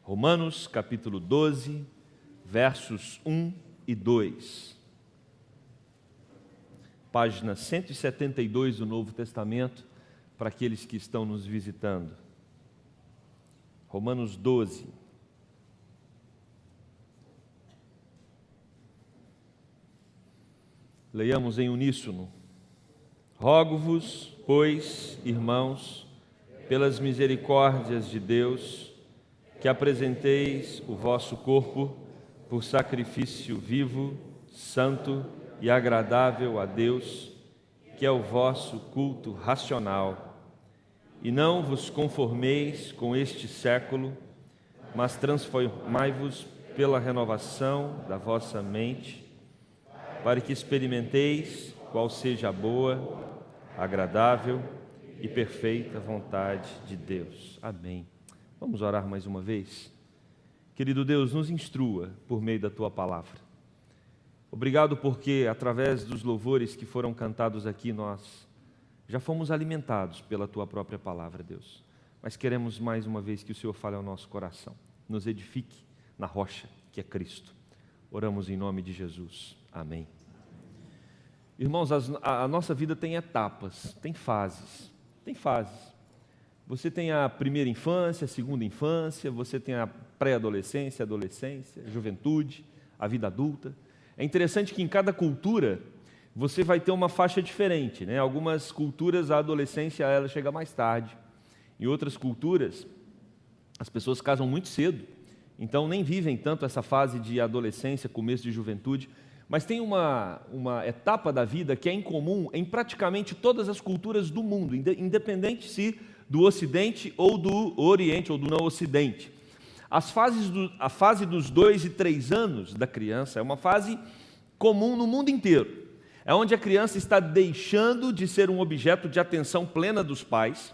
Romanos capítulo 12, versos 1 e 2. Página 172 do Novo Testamento, para aqueles que estão nos visitando. Romanos 12. Leiamos em uníssono. Rogo-vos, pois, irmãos, pelas misericórdias de Deus, que apresenteis o vosso corpo por sacrifício vivo, santo e agradável a Deus, que é o vosso culto racional. E não vos conformeis com este século, mas transformai-vos pela renovação da vossa mente, para que experimenteis qual seja a boa, agradável e perfeita vontade de Deus. Amém. Vamos orar mais uma vez? Querido Deus, nos instrua por meio da Tua palavra. Obrigado porque, através dos louvores que foram cantados aqui, nós já fomos alimentados pela Tua própria palavra, Deus. Mas queremos mais uma vez que o Senhor fale ao nosso coração. Nos edifique na rocha, que é Cristo. Oramos em nome de Jesus. Amém. Irmãos, a nossa vida tem etapas, tem fases. Tem fases. Você tem a primeira infância, a segunda infância, você tem a pré-adolescência, adolescência, juventude, a vida adulta. É interessante que em cada cultura você vai ter uma faixa diferente, né? Algumas culturas a adolescência ela chega mais tarde. Em outras culturas as pessoas casam muito cedo, então nem vivem tanto essa fase de adolescência, começo de juventude. Mas tem uma etapa da vida que é incomum em praticamente todas as culturas do mundo, independente se do Ocidente ou do Oriente ou do não Ocidente. A fase dos 2 e 3 anos da criança é uma fase comum no mundo inteiro. É onde a criança está deixando de ser um objeto de atenção plena dos pais.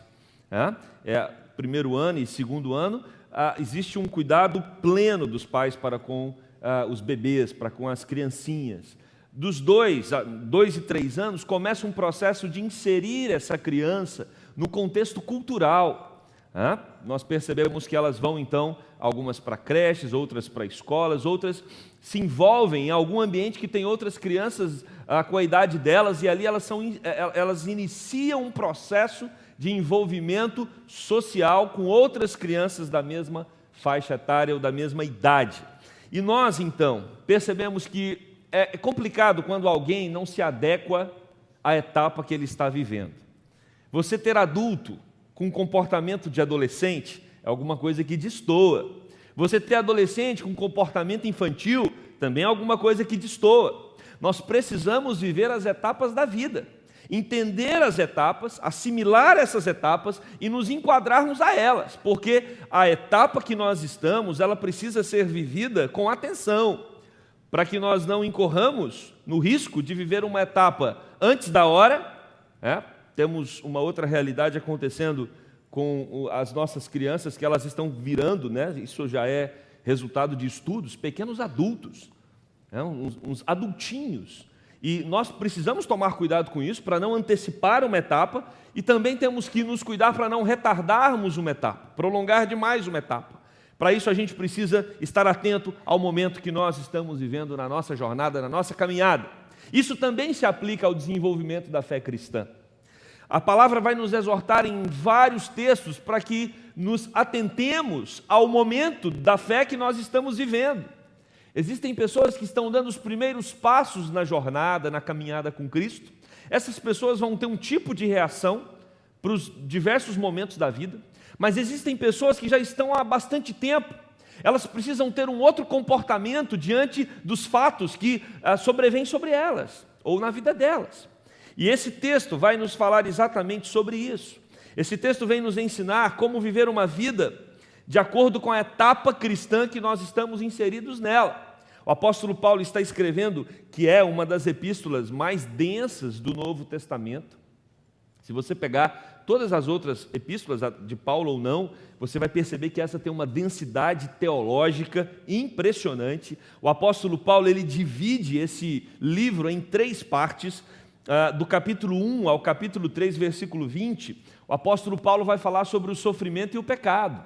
Primeiro ano e segundo ano, existe um cuidado pleno dos pais para com os bebês, para com as criancinhas. Dos 2 e 3 anos, começa um processo de inserir essa criança no contexto cultural. Nós percebemos que elas vão, então, algumas para creches, outras para escolas, outras se envolvem em algum ambiente que tem outras crianças com a idade delas, e ali elas iniciam um processo de envolvimento social com outras crianças da mesma faixa etária ou da mesma idade. E nós, então, percebemos que é complicado quando alguém não se adequa à etapa que ele está vivendo. Você ter adulto com comportamento de adolescente é alguma coisa que destoa. Você ter adolescente com comportamento infantil também é alguma coisa que destoa. Nós precisamos viver as etapas da vida, entender as etapas, assimilar essas etapas e nos enquadrarmos a elas, porque a etapa que nós estamos, ela precisa ser vivida com atenção, para que nós não incorramos no risco de viver uma etapa antes da hora. Temos uma outra realidade acontecendo com as nossas crianças, que elas estão virando, isso já é resultado de estudos, pequenos adultos, uns adultinhos. E nós precisamos tomar cuidado com isso para não antecipar uma etapa, e também temos que nos cuidar para não retardarmos uma etapa, prolongar demais uma etapa. Para isso a gente precisa estar atento ao momento que nós estamos vivendo na nossa jornada, na nossa caminhada. Isso também se aplica ao desenvolvimento da fé cristã. A palavra vai nos exortar em vários textos para que nos atentemos ao momento da fé que nós estamos vivendo. Existem pessoas que estão dando os primeiros passos na jornada, na caminhada com Cristo. Essas pessoas vão ter um tipo de reação para os diversos momentos da vida, mas existem pessoas que já estão há bastante tempo. Elas precisam ter um outro comportamento diante dos fatos que sobrevêm sobre elas, ou na vida delas. E esse texto vai nos falar exatamente sobre isso. Esse texto vem nos ensinar como viver uma vida de acordo com a etapa cristã que nós estamos inseridos nela. O apóstolo Paulo está escrevendo que é uma das epístolas mais densas do Novo Testamento. Se você pegar todas as outras epístolas, de Paulo ou não, você vai perceber que essa tem uma densidade teológica impressionante. O apóstolo Paulo ele divide esse livro em 3 partes. Do capítulo 1 ao capítulo 3, versículo 20, o apóstolo Paulo vai falar sobre o sofrimento e o pecado.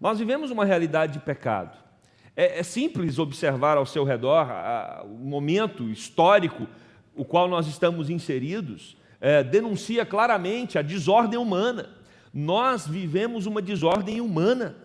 Nós vivemos uma realidade de pecado. É simples observar ao seu redor o momento histórico o qual nós estamos inseridos, denuncia claramente a desordem humana. Nós vivemos uma desordem humana.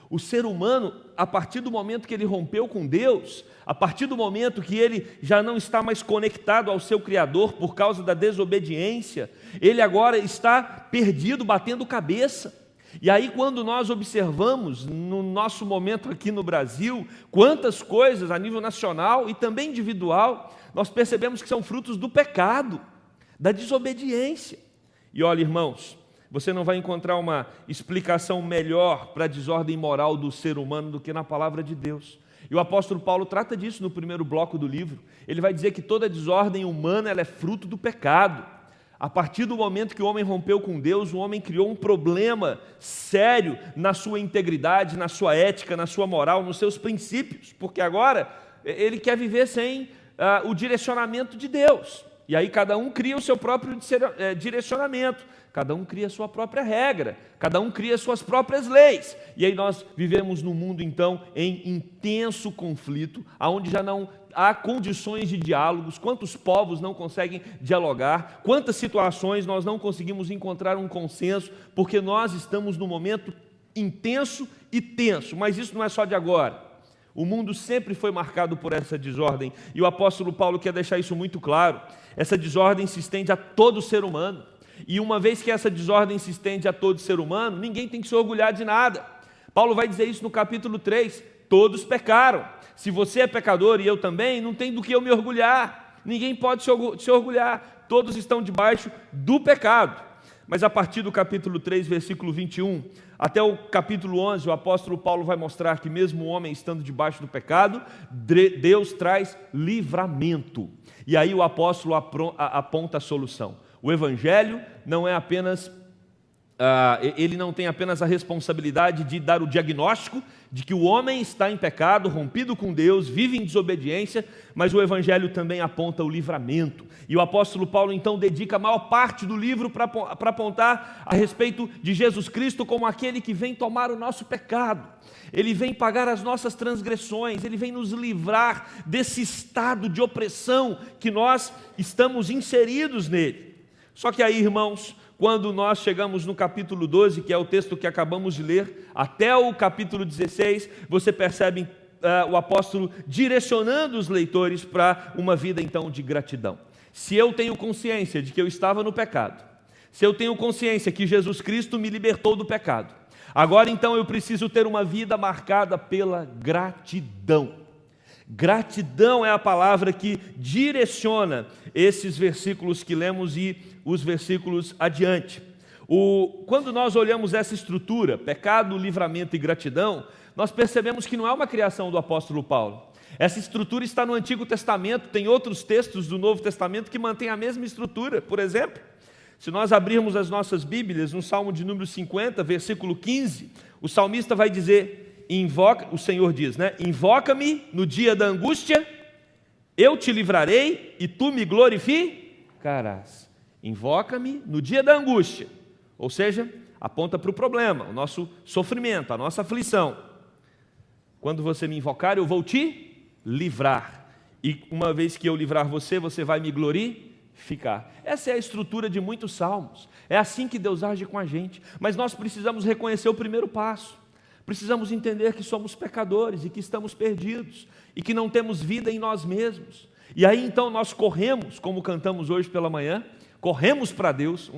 O ser humano, a partir do momento que ele rompeu com Deus, a partir do momento que ele já não está mais conectado ao seu Criador por causa da desobediência, ele agora está perdido, batendo cabeça. E aí, quando nós observamos no nosso momento aqui no Brasil, quantas coisas a nível nacional e também individual, nós percebemos que são frutos do pecado, da desobediência. E olha, irmãos, você não vai encontrar uma explicação melhor para a desordem moral do ser humano do que na palavra de Deus. E o apóstolo Paulo trata disso no primeiro bloco do livro. Ele vai dizer que toda desordem humana ela é fruto do pecado. A partir do momento que o homem rompeu com Deus, o homem criou um problema sério na sua integridade, na sua ética, na sua moral, nos seus princípios, porque agora ele quer viver sem o direcionamento de Deus. E aí cada um cria o seu próprio direcionamento, cada um cria a sua própria regra, cada um cria as suas próprias leis. E aí nós vivemos num mundo então em intenso conflito, onde já não há condições de diálogos, quantos povos não conseguem dialogar, quantas situações nós não conseguimos encontrar um consenso, porque nós estamos num momento intenso e tenso, mas isso não é só de agora. O mundo sempre foi marcado por essa desordem, e o apóstolo Paulo quer deixar isso muito claro. Essa desordem se estende a todo ser humano, e uma vez que essa desordem se estende a todo ser humano, ninguém tem que se orgulhar de nada. Paulo vai dizer isso no capítulo 3, todos pecaram. Se você é pecador e eu também, não tem do que eu me orgulhar, ninguém pode se orgulhar, todos estão debaixo do pecado. Mas a partir do capítulo 3, versículo 21, até o capítulo 11, o apóstolo Paulo vai mostrar que mesmo o homem estando debaixo do pecado, Deus traz livramento. E aí o apóstolo aponta a solução. O evangelho não é apenas, ele não tem apenas a responsabilidade de dar o diagnóstico de que o homem está em pecado, rompido com Deus, vive em desobediência, mas o evangelho também aponta o livramento. E o apóstolo Paulo então dedica a maior parte do livro para apontar a respeito de Jesus Cristo como aquele que vem tomar o nosso pecado. Ele vem pagar as nossas transgressões, ele vem nos livrar desse estado de opressão que nós estamos inseridos nele. Só que aí, irmãos, quando nós chegamos no capítulo 12, que é o texto que acabamos de ler, até o capítulo 16, você percebe o apóstolo direcionando os leitores para uma vida então de gratidão. Se eu tenho consciência de que eu estava no pecado, se eu tenho consciência que Jesus Cristo me libertou do pecado, agora então eu preciso ter uma vida marcada pela gratidão. Gratidão é a palavra que direciona esses versículos que lemos e os versículos adiante. Quando nós olhamos essa estrutura, pecado, livramento e gratidão, nós percebemos que não é uma criação do apóstolo Paulo. Essa estrutura está no Antigo Testamento, tem outros textos do Novo Testamento que mantêm a mesma estrutura. Por exemplo, se nós abrirmos as nossas Bíblias, no Salmo de número 50, versículo 15, o salmista vai dizer, o Senhor diz, invoca-me no dia da angústia, eu te livrarei e tu me glorificarás. Invoca-me no dia da angústia, ou seja, aponta para o problema, o nosso sofrimento, a nossa aflição. Quando você me invocar, eu vou te livrar, e uma vez que eu livrar você, você vai me glorificar. Essa é a estrutura de muitos salmos, é assim que Deus age com a gente, mas nós precisamos reconhecer o primeiro passo, precisamos entender que somos pecadores e que estamos perdidos, e que não temos vida em nós mesmos, e aí então nós corremos, como cantamos hoje pela manhã, corremos para Deus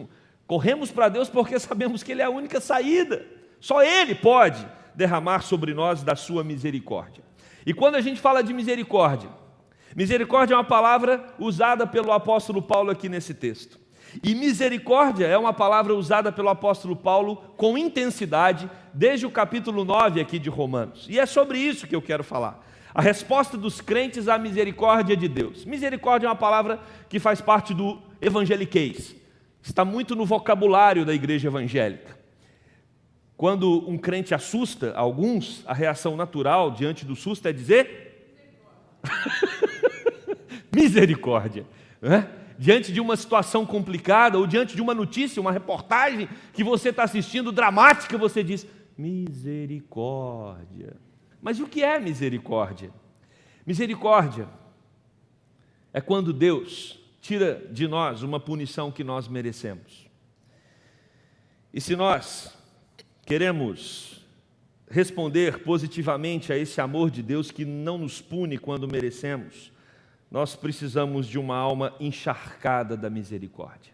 porque sabemos que Ele é a única saída, só Ele pode derramar sobre nós da sua misericórdia. E quando a gente fala de misericórdia, misericórdia é uma palavra usada pelo apóstolo Paulo aqui nesse texto. E misericórdia é uma palavra usada pelo apóstolo Paulo com intensidade desde o capítulo 9 aqui de Romanos. E é sobre isso que eu quero falar. A resposta dos crentes à misericórdia de Deus. Misericórdia é uma palavra que faz parte do evangeliquez. Está muito no vocabulário da igreja evangélica. Quando um crente assusta alguns, a reação natural diante do susto é dizer misericórdia, né? Diante de uma situação complicada ou diante de uma notícia, uma reportagem que você está assistindo dramática, você diz misericórdia. Mas o que é misericórdia? Misericórdia é quando Deus tira de nós uma punição que nós merecemos. E se nós queremos responder positivamente a esse amor de Deus que não nos pune quando merecemos, nós precisamos de uma alma encharcada da misericórdia.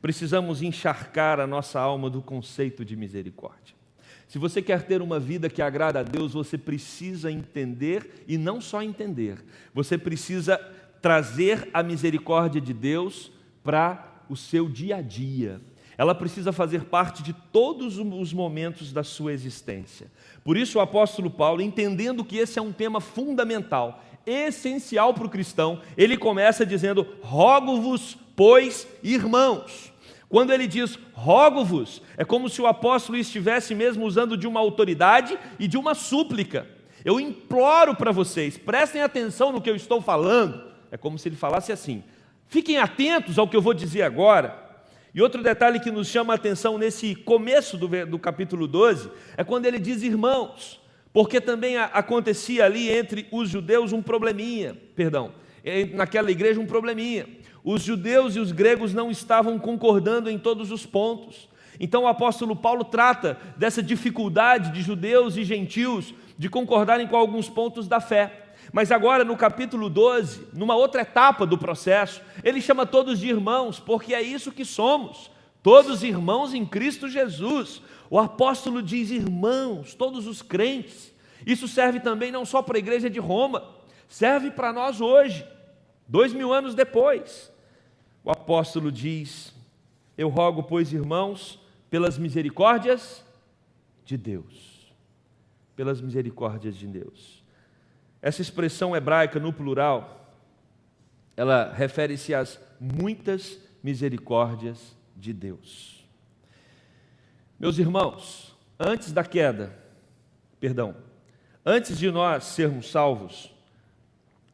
Precisamos encharcar a nossa alma do conceito de misericórdia. Se você quer ter uma vida que agrada a Deus, você precisa entender, e não só entender, você precisa trazer a misericórdia de Deus para o seu dia a dia. Ela precisa fazer parte de todos os momentos da sua existência. Por isso o apóstolo Paulo, entendendo que esse é um tema fundamental, essencial para o cristão, ele começa dizendo: rogo-vos, pois, irmãos. Quando ele diz rogo-vos, é como se o apóstolo estivesse mesmo usando de uma autoridade e de uma súplica. Eu imploro para vocês, prestem atenção no que eu estou falando. É como se ele falasse assim: fiquem atentos ao que eu vou dizer agora. E outro detalhe que nos chama a atenção nesse começo do capítulo 12, é quando ele diz irmãos, porque também acontecia ali entre os judeus naquela igreja um probleminha. Os judeus e os gregos não estavam concordando em todos os pontos. Então o apóstolo Paulo trata dessa dificuldade de judeus e gentios de concordarem com alguns pontos da fé. Mas agora no capítulo 12, numa outra etapa do processo, ele chama todos de irmãos, porque é isso que somos, todos irmãos em Cristo Jesus. O apóstolo diz irmãos, todos os crentes. Isso serve também não só para a igreja de Roma, serve para nós hoje, 2000 anos depois. O apóstolo diz: eu rogo, pois, irmãos, pelas misericórdias de Deus. Pelas misericórdias de Deus. Essa expressão hebraica no plural, ela refere-se às muitas misericórdias de Deus. Meus irmãos, antes de nós sermos salvos,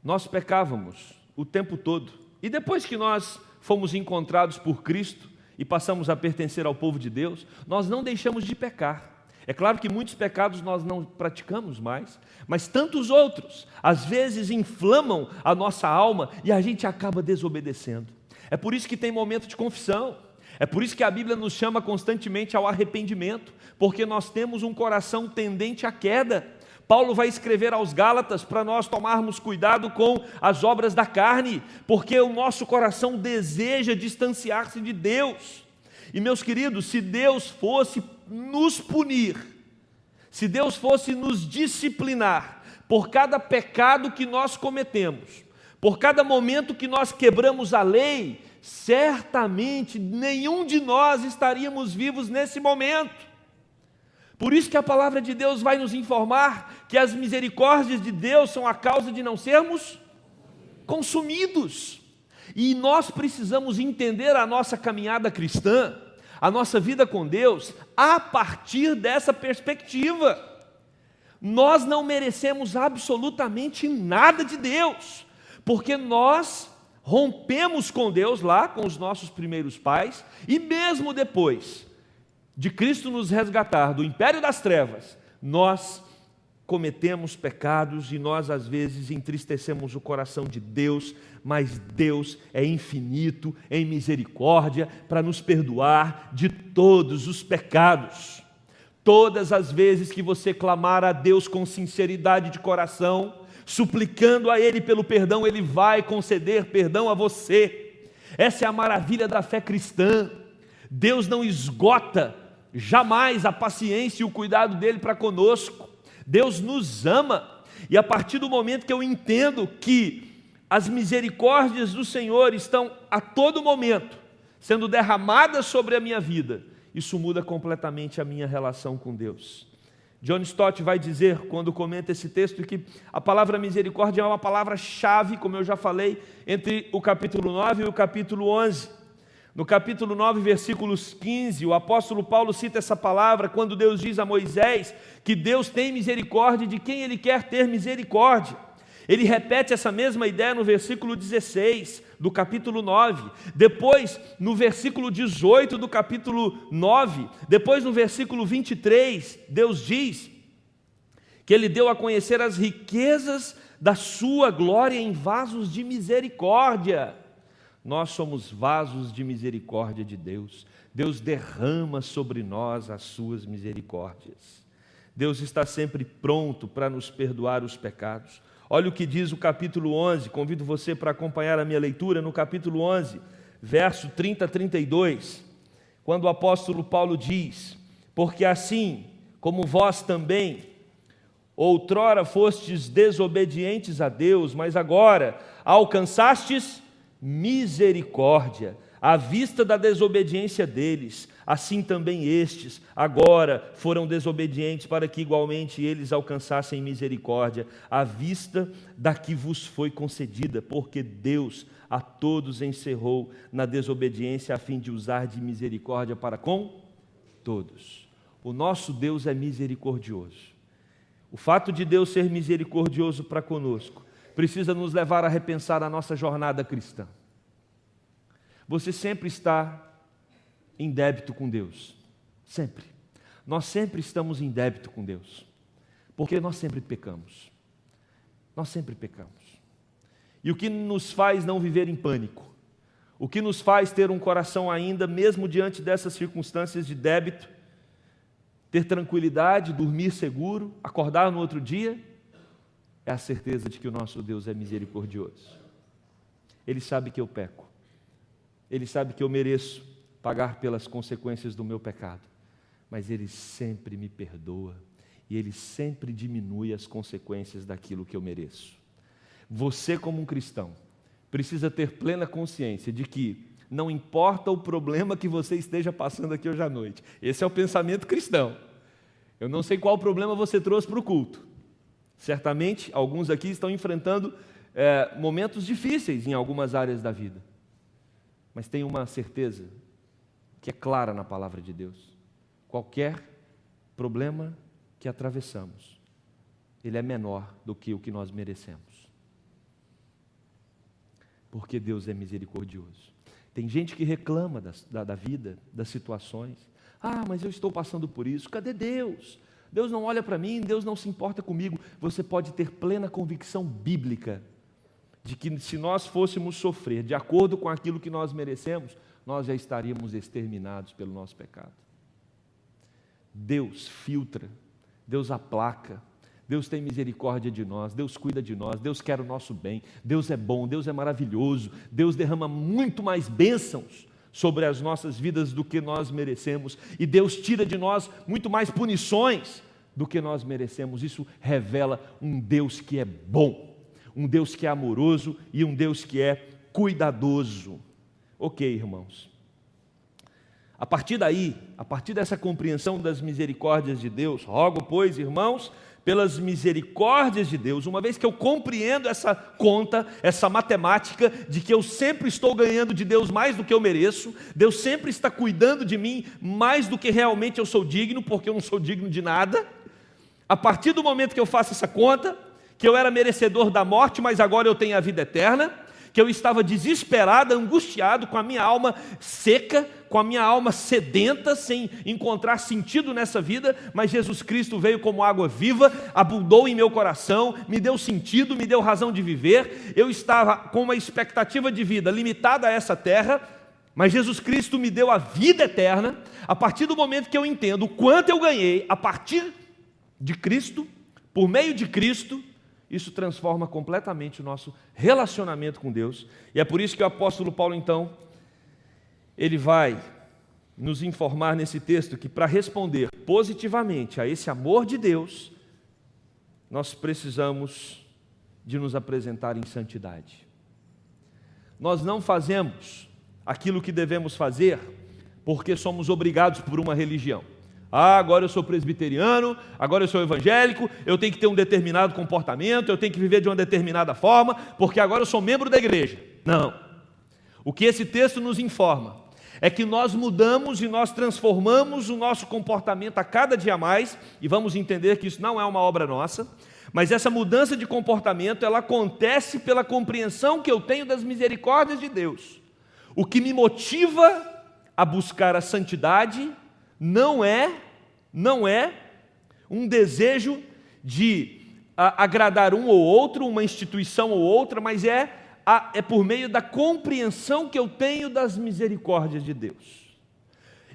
nós pecávamos o tempo todo. E depois que nós fomos encontrados por Cristo e passamos a pertencer ao povo de Deus, nós não deixamos de pecar. É claro que muitos pecados nós não praticamos mais, mas tantos outros, às vezes inflamam a nossa alma e a gente acaba desobedecendo. É por isso que tem momento de confissão, é por isso que a Bíblia nos chama constantemente ao arrependimento, porque nós temos um coração tendente à queda. Paulo vai escrever aos Gálatas para nós tomarmos cuidado com as obras da carne, porque o nosso coração deseja distanciar-se de Deus. E meus queridos, se Deus fosse nos punir, se Deus fosse nos disciplinar por cada pecado que nós cometemos, por cada momento que nós quebramos a lei, certamente nenhum de nós estaríamos vivos nesse momento. Por isso que a palavra de Deus vai nos informar que as misericórdias de Deus são a causa de não sermos consumidos. E nós precisamos entender a nossa caminhada cristã, a nossa vida com Deus, a partir dessa perspectiva. Nós não merecemos absolutamente nada de Deus, porque nós rompemos com Deus lá, com os nossos primeiros pais, e mesmo depois de Cristo nos resgatar do império das trevas, nós cometemos pecados e nós às vezes entristecemos o coração de Deus, mas Deus é infinito em misericórdia para nos perdoar de todos os pecados. Todas as vezes que você clamar a Deus com sinceridade de coração, suplicando a Ele pelo perdão, Ele vai conceder perdão a você. Essa é a maravilha da fé cristã. Deus não esgota jamais a paciência e o cuidado dele para conosco. Deus nos ama, e a partir do momento que eu entendo que as misericórdias do Senhor estão a todo momento sendo derramadas sobre a minha vida, isso muda completamente a minha relação com Deus. John Stott vai dizer, quando comenta esse texto, que a palavra misericórdia é uma palavra-chave, como eu já falei, entre o capítulo 9 e o capítulo 11. No capítulo 9, versículos 15, o apóstolo Paulo cita essa palavra quando Deus diz a Moisés que Deus tem misericórdia de quem Ele quer ter misericórdia. Ele repete essa mesma ideia no versículo 16 do capítulo 9, depois no versículo 18 do capítulo 9, depois no versículo 23, Deus diz que Ele deu a conhecer as riquezas da sua glória em vasos de misericórdia. Nós somos vasos de misericórdia de Deus. Deus derrama sobre nós as suas misericórdias. Deus está sempre pronto para nos perdoar os pecados. Olha o que diz o capítulo 11, convido você para acompanhar a minha leitura no capítulo 11, verso 30 a 32, quando o apóstolo Paulo diz: porque assim como vós também outrora fostes desobedientes a Deus, mas agora alcançastes misericórdia à vista da desobediência deles, assim também estes agora foram desobedientes, para que igualmente eles alcançassem misericórdia à vista da que vos foi concedida, porque Deus a todos encerrou na desobediência, a fim de usar de misericórdia para com todos. O nosso Deus é misericordioso. O fato de Deus ser misericordioso para conosco precisa nos levar a repensar a nossa jornada cristã. Você sempre está em débito com Deus, sempre. Nós sempre estamos em débito com Deus, porque nós sempre pecamos. Nós sempre pecamos. E o que nos faz não viver em pânico, o que nos faz ter um coração ainda, mesmo diante dessas circunstâncias de débito, ter tranquilidade, dormir seguro, acordar no outro dia, é a certeza de que o nosso Deus é misericordioso. Ele sabe que eu peco. Ele sabe que eu mereço pagar pelas consequências do meu pecado, mas Ele sempre me perdoa e Ele sempre diminui as consequências daquilo que eu mereço. Você, como um cristão, precisa ter plena consciência de que não importa o problema que você esteja passando aqui hoje à noite. Esse é o pensamento cristão. Eu não sei qual problema você trouxe para o culto. Certamente, alguns aqui estão enfrentando momentos difíceis em algumas áreas da vida. Mas tem uma certeza que é clara na palavra de Deus. Qualquer problema que atravessamos, ele é menor do que o que nós merecemos. Porque Deus é misericordioso. Tem gente que reclama da vida, das situações. Ah, mas eu estou passando por isso. Cadê Deus? Deus não olha para mim, Deus não se importa comigo. Você pode ter plena convicção bíblica de que se nós fôssemos sofrer de acordo com aquilo que nós merecemos, nós já estaríamos exterminados pelo nosso pecado. Deus filtra, Deus aplaca, Deus tem misericórdia de nós, Deus cuida de nós, Deus quer o nosso bem, Deus é bom, Deus é maravilhoso, Deus derrama muito mais bênçãos sobre as nossas vidas do que nós merecemos, e Deus tira de nós muito mais punições do que nós merecemos. Isso revela um Deus que é bom, um Deus que é amoroso e um Deus que é cuidadoso. Ok, irmãos. A partir daí, a partir dessa compreensão das misericórdias de Deus, rogo, pois, irmãos, pelas misericórdias de Deus, uma vez que eu compreendo essa conta, essa matemática, de que eu sempre estou ganhando de Deus mais do que eu mereço, Deus sempre está cuidando de mim mais do que realmente eu sou digno, porque eu não sou digno de nada. A partir do momento que eu faço essa conta, que eu era merecedor da morte, mas agora eu tenho a vida eterna, que eu estava desesperado, angustiado, com a minha alma seca, com a minha alma sedenta, sem encontrar sentido nessa vida, mas Jesus Cristo veio como água viva, abundou em meu coração, me deu sentido, me deu razão de viver. Eu estava com uma expectativa de vida limitada a essa terra, mas Jesus Cristo me deu a vida eterna. A partir do momento que eu entendo o quanto eu ganhei a partir de Cristo, por meio de Cristo, isso transforma completamente o nosso relacionamento com Deus. E é por isso que o apóstolo Paulo, então, ele vai nos informar nesse texto que, para responder positivamente a esse amor de Deus, nós precisamos de nos apresentar em santidade. Nós não fazemos aquilo que devemos fazer porque somos obrigados por uma religião. Ah, agora eu sou presbiteriano, agora eu sou evangélico, eu tenho que ter um determinado comportamento, eu tenho que viver de uma determinada forma, porque agora eu sou membro da igreja. Não. O que esse texto nos informa é que nós mudamos e nós transformamos o nosso comportamento a cada dia mais, e vamos entender que isso não é uma obra nossa, mas essa mudança de comportamento, ela acontece pela compreensão que eu tenho das misericórdias de Deus. O que me motiva a buscar a santidade não é um desejo de agradar um ou outro, uma instituição ou outra, mas é por meio da compreensão que eu tenho das misericórdias de Deus.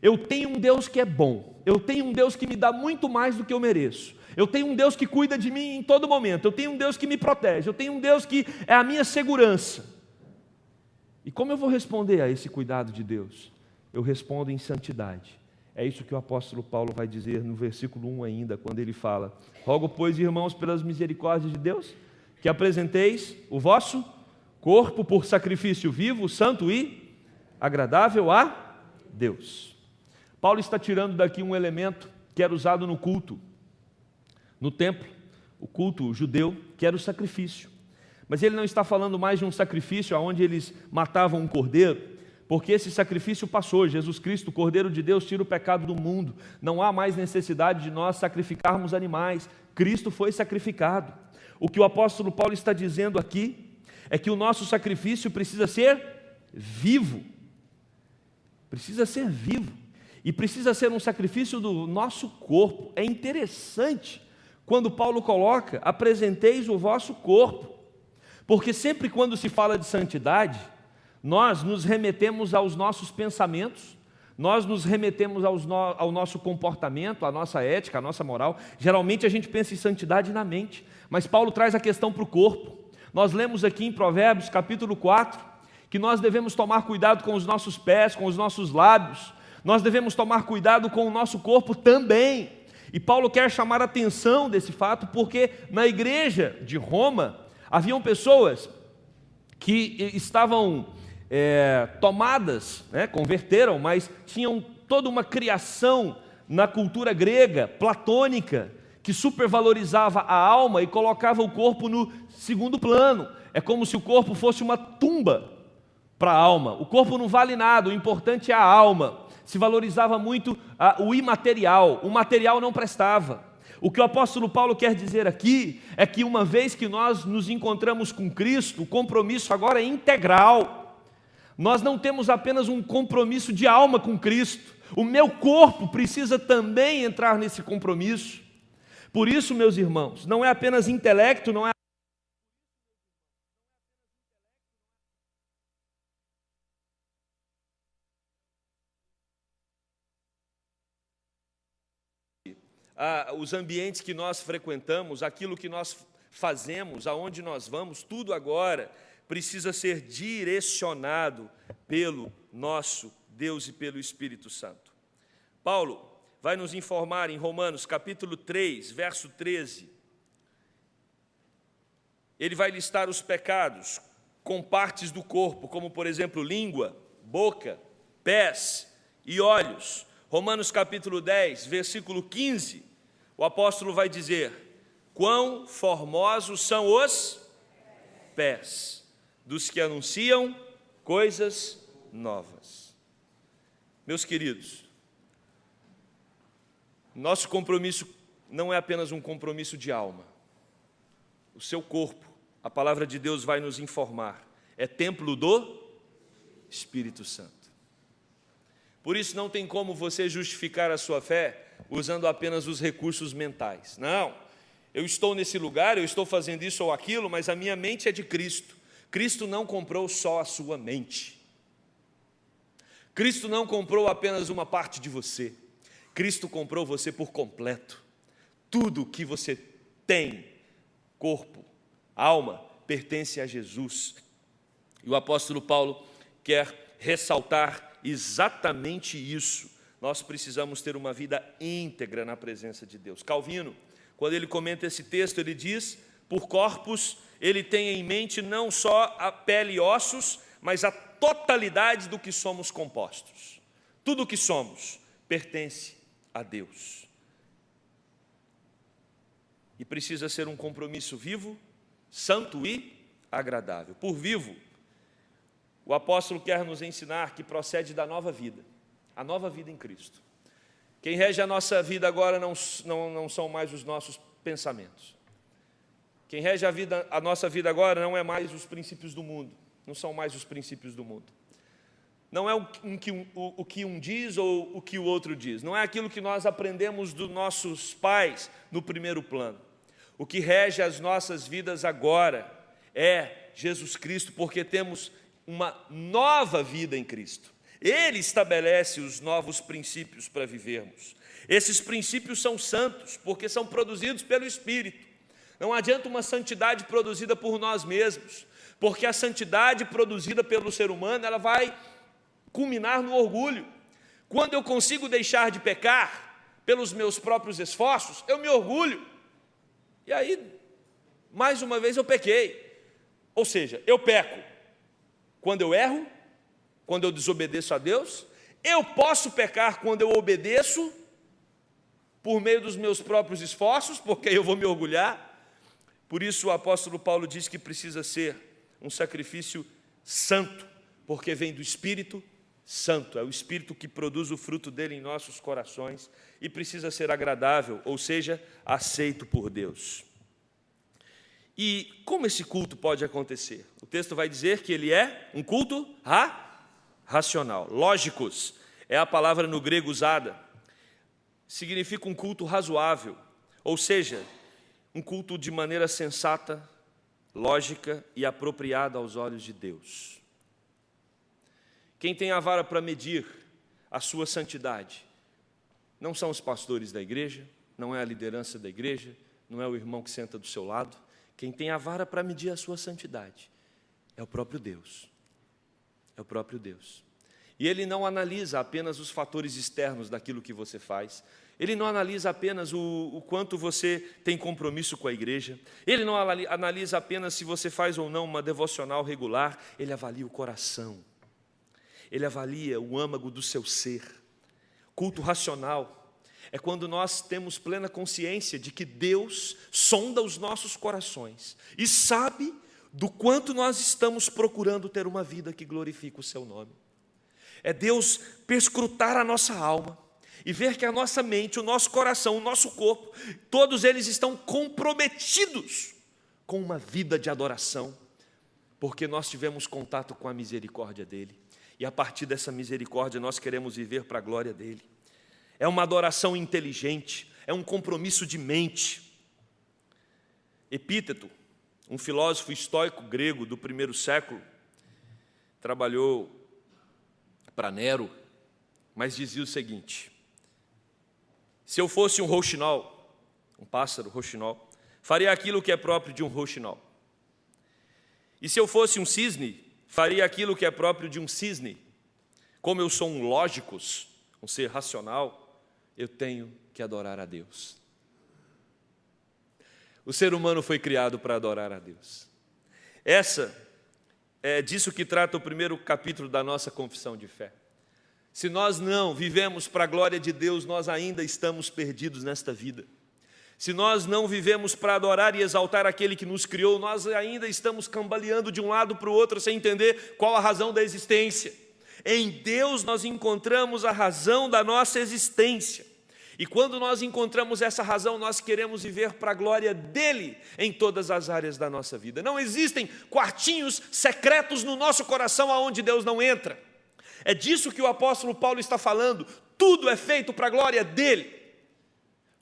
Eu tenho um Deus que é bom, eu tenho um Deus que me dá muito mais do que eu mereço, eu tenho um Deus que cuida de mim em todo momento, eu tenho um Deus que me protege, eu tenho um Deus que é a minha segurança. E como eu vou responder a esse cuidado de Deus? Eu respondo em santidade. É isso que o apóstolo Paulo vai dizer no versículo 1 ainda, quando ele fala: rogo, pois, irmãos, pelas misericórdias de Deus, que apresenteis o vosso corpo por sacrifício vivo, santo e agradável a Deus. Paulo está tirando daqui um elemento que era usado no culto, no templo, o culto judeu, que era o sacrifício. Mas ele não está falando mais de um sacrifício onde eles matavam um cordeiro, porque esse sacrifício passou. Jesus Cristo, o Cordeiro de Deus, tira o pecado do mundo. Não há mais necessidade de nós sacrificarmos animais. Cristo foi sacrificado. O que o apóstolo Paulo está dizendo aqui é que o nosso sacrifício precisa ser vivo. Precisa ser vivo. E precisa ser um sacrifício do nosso corpo. É interessante quando Paulo coloca: apresenteis o vosso corpo. Porque sempre quando se fala de santidade, nós nos remetemos aos nossos pensamentos, nós nos remetemos ao nosso comportamento, à nossa ética, à nossa moral. Geralmente a gente pensa em santidade na mente, mas Paulo traz a questão para o corpo. Nós lemos aqui em Provérbios capítulo 4, que nós devemos tomar cuidado com os nossos pés, com os nossos lábios, nós devemos tomar cuidado com o nosso corpo também. E Paulo quer chamar a atenção desse fato, porque na igreja de Roma, haviam pessoas que estavam tomadas, converteram, mas tinham toda uma criação na cultura grega, platônica, que supervalorizava a alma e colocava o corpo no segundo plano. É como se o corpo fosse uma tumba para a alma. O corpo não vale nada, o importante é a alma. Se valorizava muito o imaterial, o material não prestava. O que o apóstolo Paulo quer dizer aqui é que uma vez que nós nos encontramos com Cristo, o compromisso agora é integral. Nós não temos apenas um compromisso de alma com Cristo, o meu corpo precisa também entrar nesse compromisso. Por isso, meus irmãos, não é apenas intelecto, não é os ambientes que nós frequentamos, aquilo que nós fazemos, aonde nós vamos, tudo agora precisa ser direcionado pelo nosso Deus e pelo Espírito Santo. Paulo vai nos informar em Romanos capítulo 3, verso 13. Ele vai listar os pecados com partes do corpo, como por exemplo língua, boca, pés e olhos. Romanos capítulo 10, versículo 15, o apóstolo vai dizer: quão formosos são os pés dos que anunciam coisas novas. Meus queridos, nosso compromisso não é apenas um compromisso de alma. O seu corpo, a palavra de Deus vai nos informar, é templo do Espírito Santo. Por isso não tem como você justificar a sua fé usando apenas os recursos mentais. Não, eu estou nesse lugar, eu estou fazendo isso ou aquilo, mas a minha mente é de Cristo. Cristo não comprou só a sua mente. Cristo não comprou apenas uma parte de você. Cristo comprou você por completo. Tudo que você tem, corpo, alma, pertence a Jesus. E o apóstolo Paulo quer ressaltar exatamente isso. Nós precisamos ter uma vida íntegra na presença de Deus. Calvino, quando ele comenta esse texto, ele diz: por corpos, ele tem em mente não só a pele e ossos, mas a totalidade do que somos compostos. Tudo o que somos pertence a Deus. E precisa ser um compromisso vivo, santo e agradável. Por vivo, o apóstolo quer nos ensinar que procede da nova vida, a nova vida em Cristo. Quem rege a nossa vida agora não são mais os nossos pensamentos. Quem rege a nossa vida agora não é mais os princípios do mundo, não são mais os princípios do mundo. Não é o que um diz ou o que o outro diz. Não é aquilo que nós aprendemos dos nossos pais no primeiro plano. O que rege as nossas vidas agora é Jesus Cristo, porque temos uma nova vida em Cristo. Ele estabelece os novos princípios para vivermos. Esses princípios são santos, porque são produzidos pelo Espírito. Não adianta uma santidade produzida por nós mesmos, porque a santidade produzida pelo ser humano, ela vai culminar no orgulho. Quando eu consigo deixar de pecar pelos meus próprios esforços, eu me orgulho. E aí, mais uma vez eu pequei. Ou seja, eu peco quando eu erro, quando eu desobedeço a Deus. Eu posso pecar quando eu obedeço por meio dos meus próprios esforços, porque eu vou me orgulhar. Por isso o apóstolo Paulo diz que precisa ser um sacrifício santo, porque vem do Espírito Santo, é o Espírito que produz o fruto dele em nossos corações e precisa ser agradável, ou seja, aceito por Deus. E como esse culto pode acontecer? O texto vai dizer que ele é um culto racional. Lógicos é a palavra no grego usada. Significa um culto razoável, ou seja, um culto de maneira sensata, lógica e apropriada aos olhos de Deus. Quem tem a vara para medir a sua santidade não são os pastores da igreja, não é a liderança da igreja, não é o irmão que senta do seu lado. Quem tem a vara para medir a sua santidade é o próprio Deus. É o próprio Deus. E Ele não analisa apenas os fatores externos daquilo que você faz. Ele não analisa apenas o quanto você tem compromisso com a igreja. Ele não analisa apenas se você faz ou não uma devocional regular. Ele avalia o coração. Ele avalia o âmago do seu ser. Culto racional é quando nós temos plena consciência de que Deus sonda os nossos corações e sabe do quanto nós estamos procurando ter uma vida que glorifica o seu nome. É Deus perscrutar a nossa alma e ver que a nossa mente, o nosso coração, o nosso corpo, todos eles estão comprometidos com uma vida de adoração, porque nós tivemos contato com a misericórdia dEle. E a partir dessa misericórdia nós queremos viver para a glória dEle. É uma adoração inteligente, é um compromisso de mente. Epíteto, um filósofo estoico grego do primeiro século, trabalhou para Nero, mas dizia o seguinte: se eu fosse um rouxinol, um pássaro rouxinol, faria aquilo que é próprio de um rouxinol. E se eu fosse um cisne, faria aquilo que é próprio de um cisne. Como eu sou um lógicos, um ser racional, eu tenho que adorar a Deus. O ser humano foi criado para adorar a Deus. Essa é disso que trata o primeiro capítulo da nossa confissão de fé. Se nós não vivemos para a glória de Deus, nós ainda estamos perdidos nesta vida. Se nós não vivemos para adorar e exaltar aquele que nos criou, nós ainda estamos cambaleando de um lado para o outro sem entender qual a razão da existência. Em Deus nós encontramos a razão da nossa existência. E quando nós encontramos essa razão, nós queremos viver para a glória dEle em todas as áreas da nossa vida. Não existem quartinhos secretos no nosso coração aonde Deus não entra. É disso que o apóstolo Paulo está falando. Tudo é feito para a glória dEle.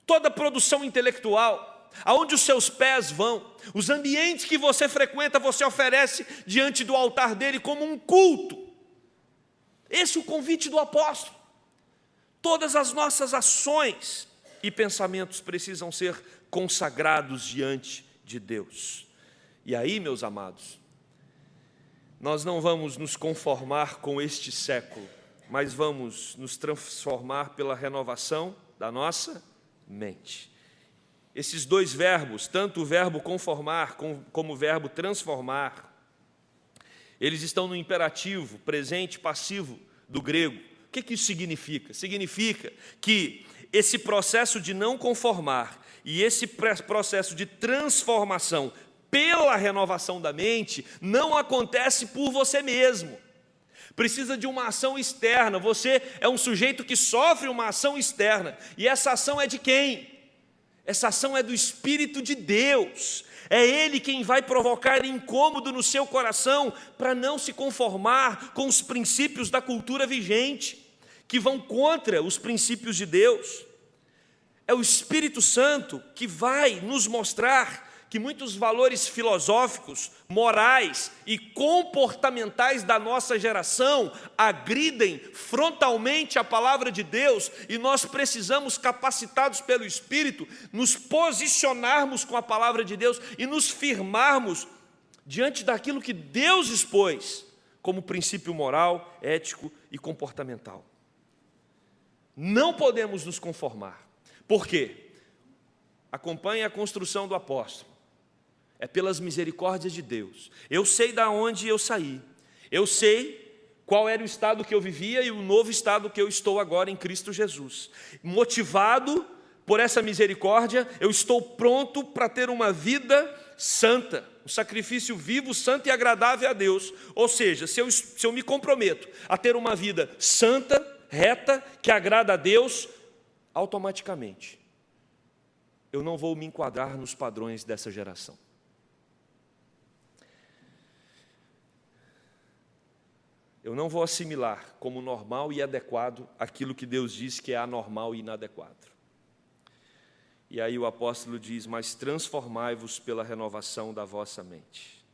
Toda produção intelectual, aonde os seus pés vão, os ambientes que você frequenta, você oferece diante do altar dele como um culto. Esse é o convite do apóstolo. Todas as nossas ações e pensamentos precisam ser consagrados diante de Deus. E aí, meus amados, nós não vamos nos conformar com este século, mas vamos nos transformar pela renovação da nossa mente. Esses dois verbos, tanto o verbo conformar como o verbo transformar, eles estão no imperativo, presente, passivo do grego. O que isso significa? Significa que esse processo de não conformar e esse processo de transformação pela renovação da mente não acontece por você mesmo. precisa de uma ação externa. Você é um sujeito que sofre uma ação externa. E essa ação é de quem? Essa ação é do Espírito de Deus. É Ele quem vai provocar incômodo no seu coração para não se conformar com os princípios da cultura vigente, que vão contra os princípios de Deus. É o Espírito Santo que vai nos mostrar que muitos valores filosóficos, morais e comportamentais da nossa geração agridem frontalmente a palavra de Deus, e nós precisamos, capacitados pelo Espírito, nos posicionarmos com a palavra de Deus e nos firmarmos diante daquilo que Deus expôs como princípio moral, ético e comportamental. Não podemos nos conformar. Por quê? Acompanhe a construção do apóstolo. É pelas misericórdias de Deus. Eu sei de onde eu saí. Eu sei qual era o estado que eu vivia e o novo estado que eu estou agora em Cristo Jesus. Motivado por essa misericórdia, eu estou pronto para ter uma vida santa, um sacrifício vivo, santo e agradável a Deus. Ou seja, se eu me comprometo a ter uma vida santa, reta, que agrada a Deus, automaticamente eu não vou me enquadrar nos padrões dessa geração. Eu não vou assimilar como normal e adequado aquilo que Deus diz que é anormal e inadequado. E aí o apóstolo diz: mas transformai-vos pela renovação da vossa mente.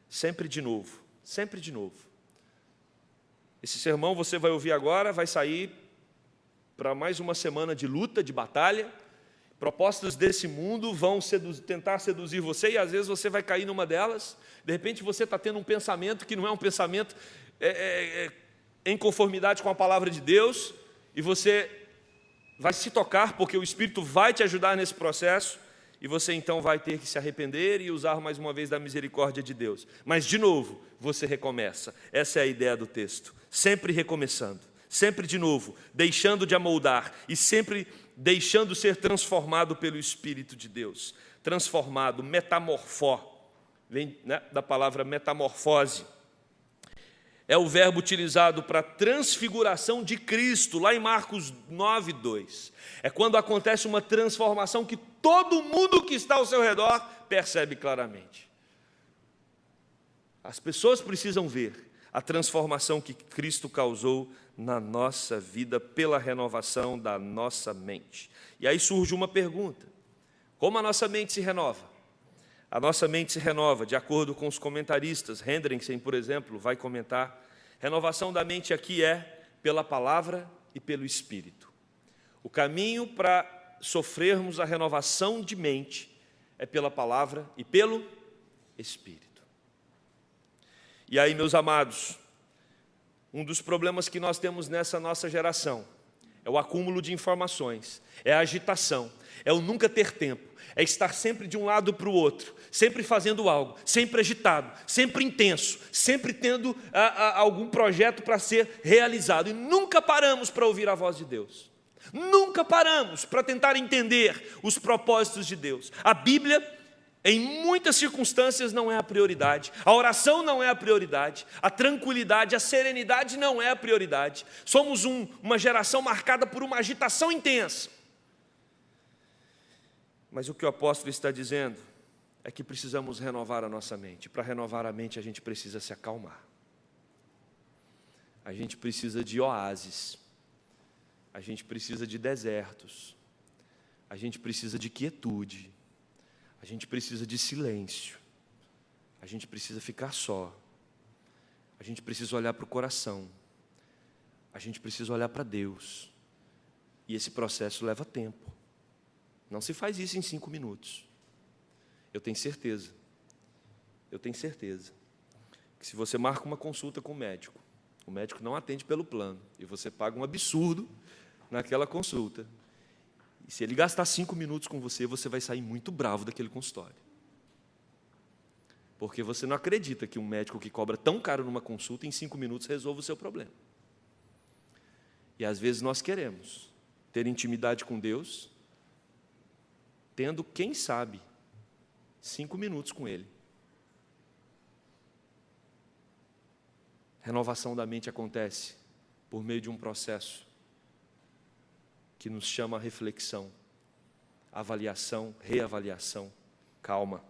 Sempre de novo, sempre de novo. Esse sermão você vai ouvir agora, vai sair para mais uma semana de luta, de batalha. Propostas desse mundo vão tentar seduzir você, e às vezes você vai cair numa delas. De repente você está tendo um pensamento que não é um pensamento em conformidade com a palavra de Deus, e você vai se tocar, porque o Espírito vai te ajudar nesse processo, e você então vai ter que se arrepender e usar mais uma vez da misericórdia de Deus. Mas de novo, você recomeça. Essa é a ideia do texto, sempre recomeçando, sempre de novo, deixando de amoldar e sempre deixando ser transformado pelo Espírito de Deus. Transformado, metamorfó, vem, né, da palavra metamorfose. É o verbo utilizado para transfiguração de Cristo, lá em Marcos 9:2. É quando acontece uma transformação que todo mundo que está ao seu redor percebe claramente. As pessoas precisam ver a transformação que Cristo causou na nossa vida pela renovação da nossa mente. E aí surge uma pergunta: como a nossa mente se renova? A nossa mente se renova, de acordo com os comentaristas. Hendrickson, por exemplo, vai comentar: renovação da mente aqui é pela palavra e pelo Espírito. O caminho para sofrermos a renovação de mente é pela palavra e pelo Espírito. E aí, meus amados, um dos problemas que nós temos nessa nossa geração é o acúmulo de informações, é a agitação, é o nunca ter tempo, é estar sempre de um lado para o outro, sempre fazendo algo, sempre agitado, sempre intenso, sempre tendo algum projeto para ser realizado, e nunca paramos para ouvir a voz de Deus, nunca paramos para tentar entender os propósitos de Deus. A Bíblia, em muitas circunstâncias, não é a prioridade. A oração não é a prioridade. A tranquilidade, a serenidade não é a prioridade. Somos uma geração marcada por uma agitação intensa. Mas o que o apóstolo está dizendo é que precisamos renovar a nossa mente. Para renovar a mente, a gente precisa se acalmar. A gente precisa de oásis. A gente precisa de desertos. A gente precisa de quietude. A gente precisa de silêncio, a gente precisa ficar só, a gente precisa olhar para o coração, a gente precisa olhar para Deus, e esse processo leva tempo. Não se faz isso em 5 minutos. Eu tenho certeza que se você marca uma consulta com o médico não atende pelo plano, e você paga um absurdo naquela consulta, e se ele gastar 5 minutos com você, você vai sair muito bravo daquele consultório. Porque você não acredita que um médico que cobra tão caro numa consulta, em 5 minutos resolva o seu problema. E às vezes nós queremos ter intimidade com Deus, tendo, quem sabe, 5 minutos com Ele. Renovação da mente acontece por meio de um processo que nos chama a reflexão, avaliação, reavaliação, calma.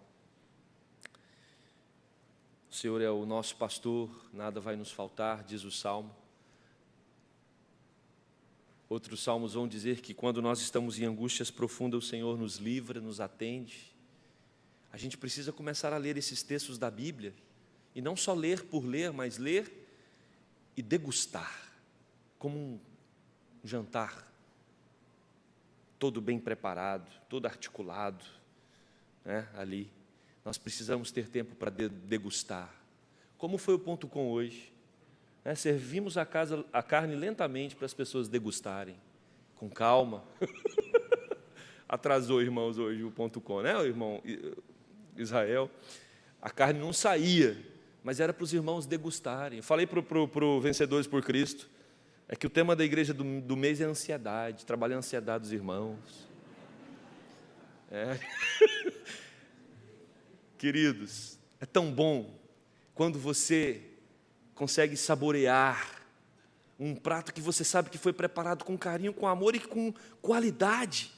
O Senhor é o nosso pastor, nada vai nos faltar, diz o Salmo. Outros salmos vão dizer que quando nós estamos em angústias profundas, o Senhor nos livra, nos atende. A gente precisa começar a ler esses textos da Bíblia, e não só ler por ler, mas ler e degustar, como um jantar, todo bem preparado, todo articulado, né, ali. Nós precisamos ter tempo para degustar. Como foi o ponto com hoje? Servimos a carne lentamente para as pessoas degustarem, com calma. Atrasou, irmãos, hoje o ponto com, né, o irmão Israel? A carne não saía, mas era para os irmãos degustarem. Eu falei para o Vencedores por Cristo, é que o tema da igreja do mês é ansiedade, trabalhar a ansiedade dos irmãos. Queridos, é tão bom quando você consegue saborear um prato que você sabe que foi preparado com carinho, com amor e com qualidade.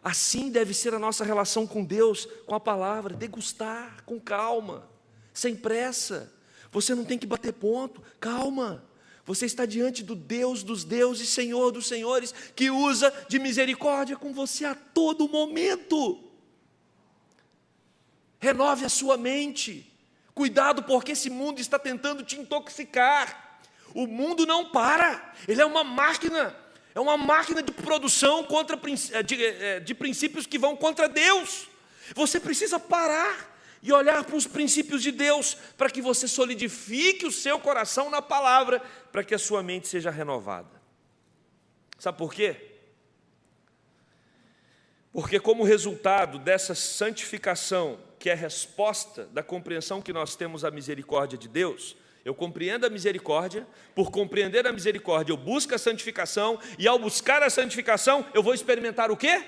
Assim deve ser a nossa relação com Deus, com a palavra, degustar com calma, sem pressa. Você não tem que bater ponto, calma. Você está diante do Deus dos deuses, Senhor dos senhores, que usa de misericórdia com você a todo momento. Renove a sua mente. Cuidado, porque esse mundo está tentando te intoxicar. O mundo não para, ele é uma máquina de produção de princípios que vão contra Deus. Você precisa parar e olhar para os princípios de Deus, para que você solidifique o seu coração na palavra, para que a sua mente seja renovada. Sabe por quê? Porque como resultado dessa santificação, que é resposta da compreensão que nós temos da misericórdia de Deus, eu compreendo a misericórdia, por compreender a misericórdia eu busco a santificação, e ao buscar a santificação eu vou experimentar o quê?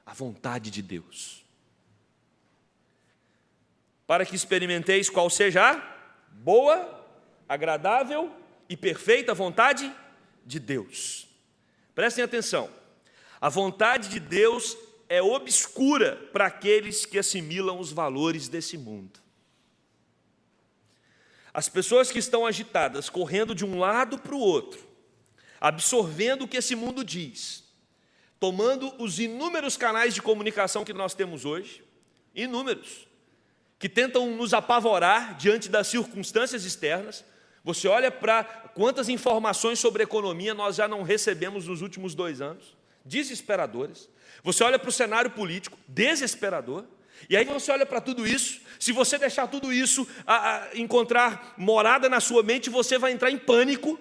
A vontade de Deus. Para que experimenteis qual seja a boa, agradável e perfeita vontade de Deus. Prestem atenção, a vontade de Deus é obscura para aqueles que assimilam os valores desse mundo. As pessoas que estão agitadas, correndo de um lado para o outro, absorvendo o que esse mundo diz, tomando os inúmeros canais de comunicação que nós temos hoje, inúmeros, que tentam nos apavorar diante das circunstâncias externas. Você olha para quantas informações sobre economia nós já não recebemos nos últimos 2 anos, desesperadoras. Você olha para o cenário político, desesperador. E aí você olha para tudo isso, se você deixar tudo isso encontrar morada na sua mente, você vai entrar em pânico.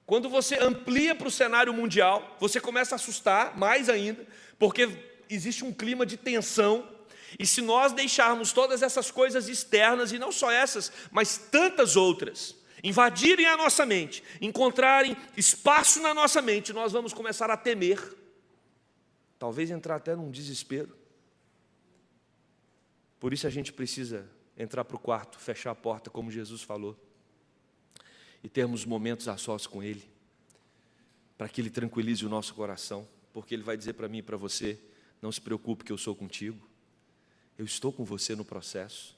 Quando você amplia para o cenário mundial, você começa a assustar mais ainda, porque existe um clima de tensão. E se nós deixarmos todas essas coisas externas, e não só essas, mas tantas outras, invadirem a nossa mente, encontrarem espaço na nossa mente, nós vamos começar a temer, talvez entrar até num desespero. Por isso a gente precisa entrar para o quarto, fechar a porta, como Jesus falou, e termos momentos a sós com Ele, para que Ele tranquilize o nosso coração, porque Ele vai dizer para mim e para você: não se preocupe que eu sou contigo, eu estou com você no processo,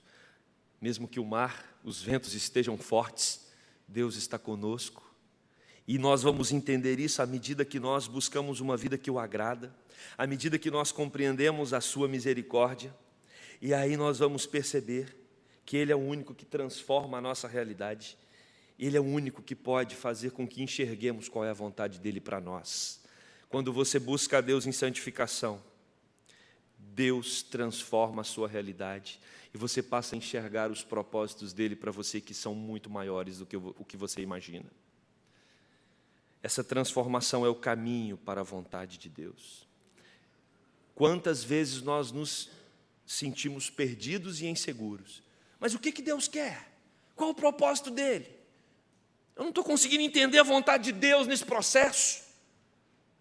mesmo que o mar, os ventos estejam fortes, Deus está conosco. E nós vamos entender isso à medida que nós buscamos uma vida que o agrada, à medida que nós compreendemos a sua misericórdia, e aí nós vamos perceber que Ele é o único que transforma a nossa realidade, Ele é o único que pode fazer com que enxerguemos qual é a vontade dEle para nós. Quando você busca a Deus em santificação, Deus transforma a sua realidade, e você passa a enxergar os propósitos dEle para você, que são muito maiores do que o que você imagina. Essa transformação é o caminho para a vontade de Deus. Quantas vezes nós nos sentimos perdidos e inseguros? Mas o que Deus quer? Qual o propósito dEle? Eu não estou conseguindo entender a vontade de Deus nesse processo.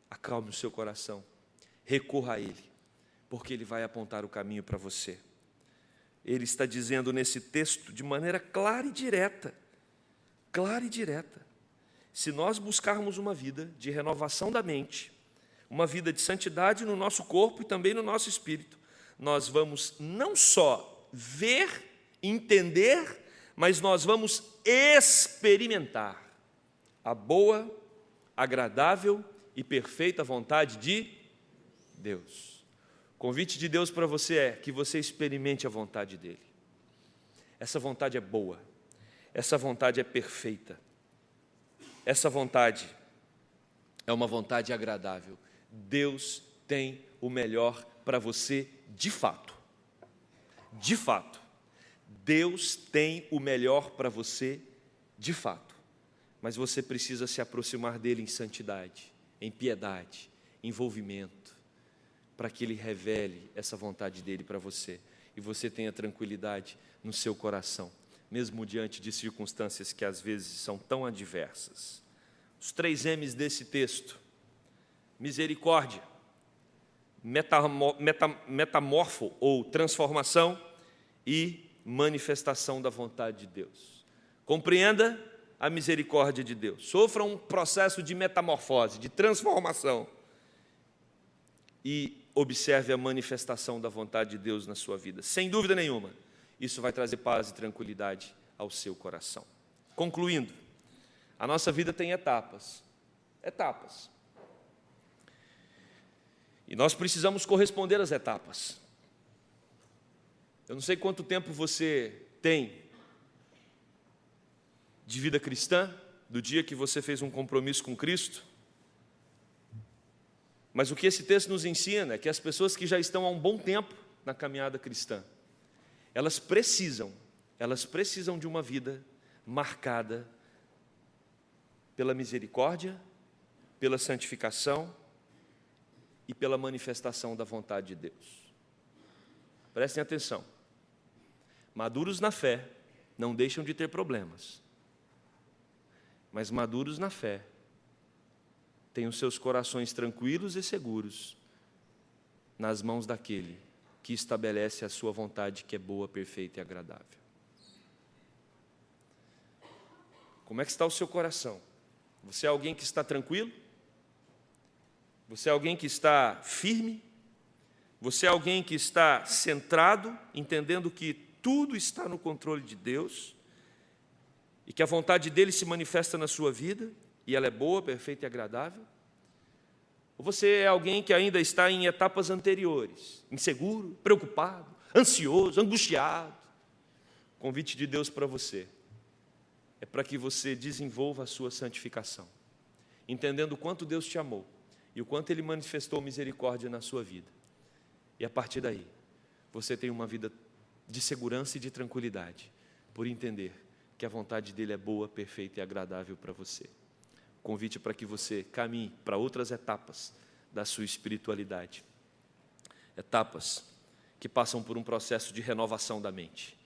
Acalme o seu coração, recorra a Ele, porque Ele vai apontar o caminho para você. ele está dizendo nesse texto de maneira clara e direta, se nós buscarmos uma vida de renovação da mente, uma vida de santidade no nosso corpo e também no nosso espírito, nós vamos não só ver, entender, mas nós vamos experimentar a boa, agradável e perfeita vontade de Deus. O convite de Deus para você é que você experimente a vontade dele. Essa vontade é boa, essa vontade é perfeita, essa vontade é uma vontade agradável. Deus tem o melhor para você de fato. De fato. Deus tem o melhor para você de fato. Mas você precisa se aproximar dele em santidade, em piedade, em envolvimento, para que ele revele essa vontade dele para você e você tenha tranquilidade no seu coração, mesmo diante de circunstâncias que às vezes são tão adversas. Os 3 M's desse texto: misericórdia, metamorfo ou transformação e manifestação da vontade de Deus. Compreenda a misericórdia de Deus. Sofra um processo de metamorfose, de transformação e observe a manifestação da vontade de Deus na sua vida. Sem dúvida nenhuma, isso vai trazer paz e tranquilidade ao seu coração. Concluindo, a nossa vida tem etapas. E nós precisamos corresponder às etapas. Eu não sei quanto tempo você tem de vida cristã, do dia que você fez um compromisso com Cristo, mas o que esse texto nos ensina é que as pessoas que já estão há um bom tempo na caminhada cristã, elas precisam de uma vida marcada pela misericórdia, pela santificação e pela manifestação da vontade de Deus. Prestem atenção. Maduros na fé não deixam de ter problemas, mas maduros na fé têm os seus corações tranquilos e seguros nas mãos daquele que estabelece a sua vontade, que é boa, perfeita e agradável. Como é que está o seu coração? Você é alguém que está tranquilo? Você é alguém que está firme? Você é alguém que está centrado, entendendo que tudo está no controle de Deus e que a vontade dele se manifesta na sua vida e ela é boa, perfeita e agradável? Ou você é alguém que ainda está em etapas anteriores, inseguro, preocupado, ansioso, angustiado? O convite de Deus para você é para que você desenvolva a sua santificação, entendendo o quanto Deus te amou e o quanto Ele manifestou misericórdia na sua vida. E a partir daí, você tem uma vida de segurança e de tranquilidade, por entender que a vontade dEle é boa, perfeita e agradável para você. O convite é para que você caminhe para outras etapas da sua espiritualidade. Etapas que passam por um processo de renovação da mente.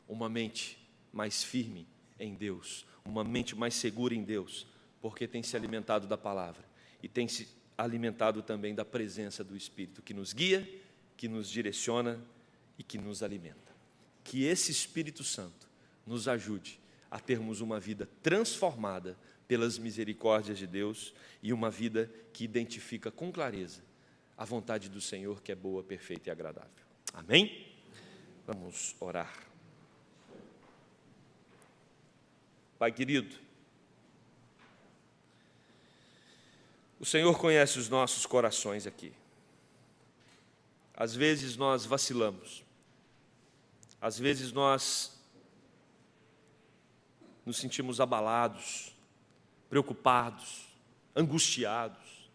Uma mente mais firme em Deus, uma mente mais segura em Deus, porque tem se alimentado da palavra e tem se alimentado também da presença do Espírito, que nos guia, que nos direciona e que nos alimenta. Que esse Espírito Santo nos ajude a termos uma vida transformada pelas misericórdias de Deus e uma vida que identifica com clareza a vontade do Senhor, que é boa, perfeita e agradável. Amém? Vamos orar. Pai querido, o Senhor conhece os nossos corações aqui. Às vezes nós vacilamos, às vezes nós nos sentimos abalados, preocupados, angustiados.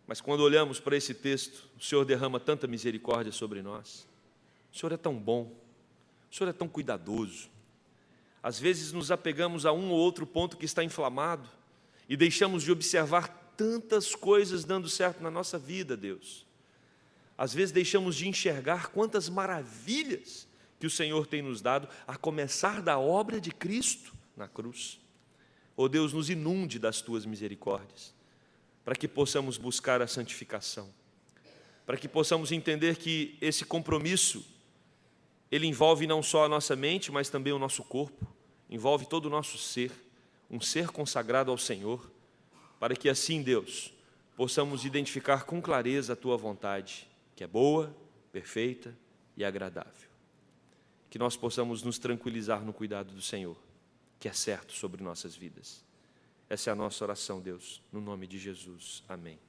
Mas quando olhamos para esse texto, o Senhor derrama tanta misericórdia sobre nós. O Senhor é tão bom, o Senhor é tão cuidadoso. Às vezes nos apegamos a um ou outro ponto que está inflamado e deixamos de observar tantas coisas dando certo na nossa vida, Deus. Às vezes deixamos de enxergar quantas maravilhas que o Senhor tem nos dado, a começar da obra de Cristo na cruz. Ó Deus, nos inunde das Tuas misericórdias, para que possamos buscar a santificação. para que possamos entender que esse compromisso, ele envolve não só a nossa mente, mas também o nosso corpo, envolve todo o nosso ser, um ser consagrado ao Senhor, para que assim, Deus, possamos identificar com clareza a Tua vontade, que é boa, perfeita e agradável. Que nós possamos nos tranquilizar no cuidado do Senhor, que é certo sobre nossas vidas. Essa é a nossa oração, Deus, no nome de Jesus. Amém.